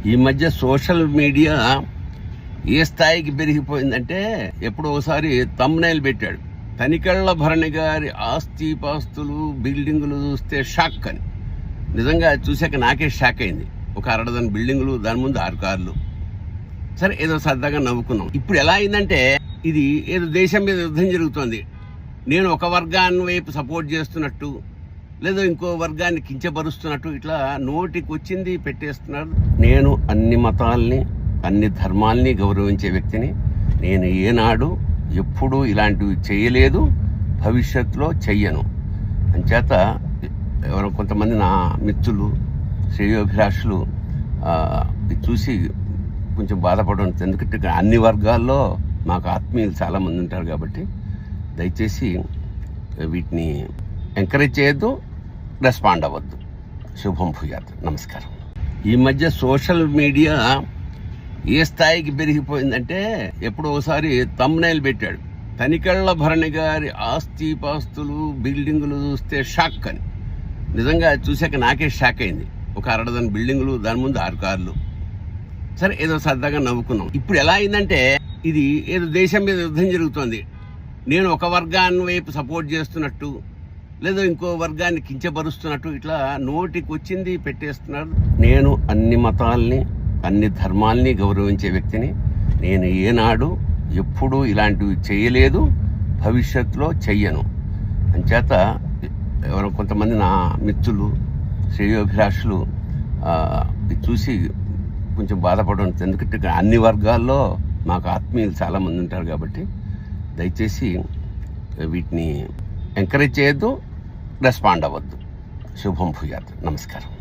ఈ మధ్య social media ఏ స్థాయికి పెరిగిపోయిందంటే ఎప్పుడో ఒకసారి థంబ్నెయిల్ పెట్టాడు, తనికెళ్ల భరణి గారి ఆస్తిపాస్తులు బిల్డింగులు చూస్తే షాక్ అని. నిజంగా చూశాక నాకే షాక్ అయింది. ఒక 60 బిల్డింగులు, దాని ముందు 6 కార్లు. సరే, ఏదో సరదాగా నవ్వుకున్నాం. ఇప్పుడు ఎలా అయిందంటే ఇది ఏదో దేశం మీద యుద్ధం జరుగుతోంది, నేను ఒక వర్గాన్ని వైపు సపోర్ట్ చేస్తున్నట్టు, లేదా ఇంకో వర్గాన్ని కించపరుస్తున్నట్టు ఇట్లా నోటికి వచ్చింది పెట్టేస్తున్నారు. నేను అన్ని మతాల్ని, అన్ని ధర్మాల్ని గౌరవించే వ్యక్తిని. నేను ఏనాడు ఎప్పుడూ ఇలాంటివి చేయలేదు, భవిష్యత్తులో చెయ్యను. అంచేత ఎవరో కొంతమంది నా మిత్రులు, శ్రేయోభిలాషులు చూసి కొంచెం బాధపడడం. ఎందుకంటే అన్ని వర్గాల్లో మాకు ఆత్మీయులు చాలామంది ఉంటారు కాబట్టి దయచేసి వీటిని ఎంకరేజ్ చేయొద్దు, రెస్పాండ్ అవ్వద్దు. శుభం భూయాత్. నమస్కారం. ఈ మధ్య సోషల్ మీడియా ఏ స్థాయికి పెరిగిపోయిందంటే ఎప్పుడో ఒకసారి థంబ్నెయిల్ పెట్టాడు, తనికెళ్ల భరణి గారి ఆస్తిపాస్తులు బిల్డింగులు చూస్తే షాక్ అని. నిజంగా చూశాక నాకే షాక్ అయింది. ఒక 60 బిల్డింగులు, దాని ముందు 6 కార్లు. సరే, ఏదో సరదాగా నవ్వుకున్నాం. ఇప్పుడు ఎలా అయిందంటే ఇది ఏదో దేశం మీద యుద్ధం జరుగుతోంది, నేను ఒక వర్గాన్ని వైపు సపోర్ట్ చేస్తున్నట్టు, లేదా ఇంకో వర్గాన్ని కించపరుస్తున్నట్టు ఇట్లా నోటికి వచ్చింది పెట్టేస్తున్నారు. నేను అన్ని మతాల్ని, అన్ని ధర్మాల్ని గౌరవించే వ్యక్తిని. నేను ఏనాడు ఎప్పుడూ ఇలాంటివి చేయలేదు, భవిష్యత్తులో చెయ్యను. అంచేత ఎవరో కొంతమంది నా మిత్రులు, శ్రేయోభిలాషులు చూసి కొంచెం బాధపడడం. ఎందుకంటే అన్ని వర్గాల్లో మాకు ఆత్మీయులు చాలామంది ఉంటారు కాబట్టి దయచేసి వీటిని ఎంకరేజ్ చేయొద్దు, రెస్పాండ్ అవ్వద్దు. శుభం భూయాత్. నమస్కారం.